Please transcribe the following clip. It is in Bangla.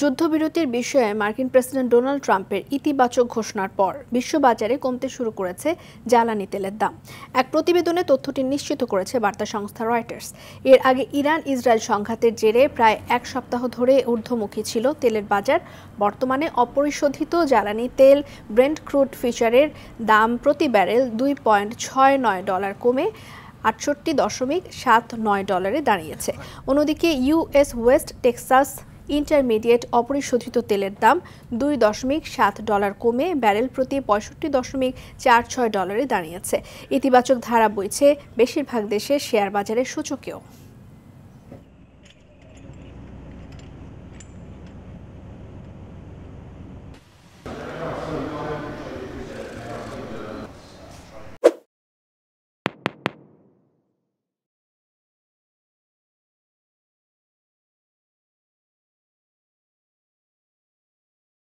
যুদ্ধবিরতির বিষয়ে মার্কিন প্রেসিডেন্ট ডোনাল্ড ট্রাম্পের ইতিবাচক ঘোষণার পর বিশ্ববাজারে কমতে শুরু করেছে জ্বালানি তেলের দাম। এক প্রতিবেদনে তথ্যটি নিশ্চিত করেছে বার্তা সংস্থা রয়টার্স। এর আগে ইরান ইসরায়েল সংঘাতের জেরে প্রায় এক সপ্তাহ ধরে ঊর্ধ্বমুখী ছিল তেলের বাজার। বর্তমানে অপরিশোধিত জ্বালানি তেল ব্রেন্ট ক্রুড ফিউচারের দাম প্রতি ব্যারেল $2.69 কমে $68.79 দাঁড়িয়েছে। অন্যদিকে ইউএস ওয়েস্ট টেক্সাস ইন্টারমিডিয়েট অপরিশোধিত তেলের দাম $2.7 কমে ব্যারেল প্রতি $65.46 দাঁড়িয়েছে। ইতিবাচক ধারা বইছে বেশিরভাগ দেশের শেয়ার বাজারের সূচকেও।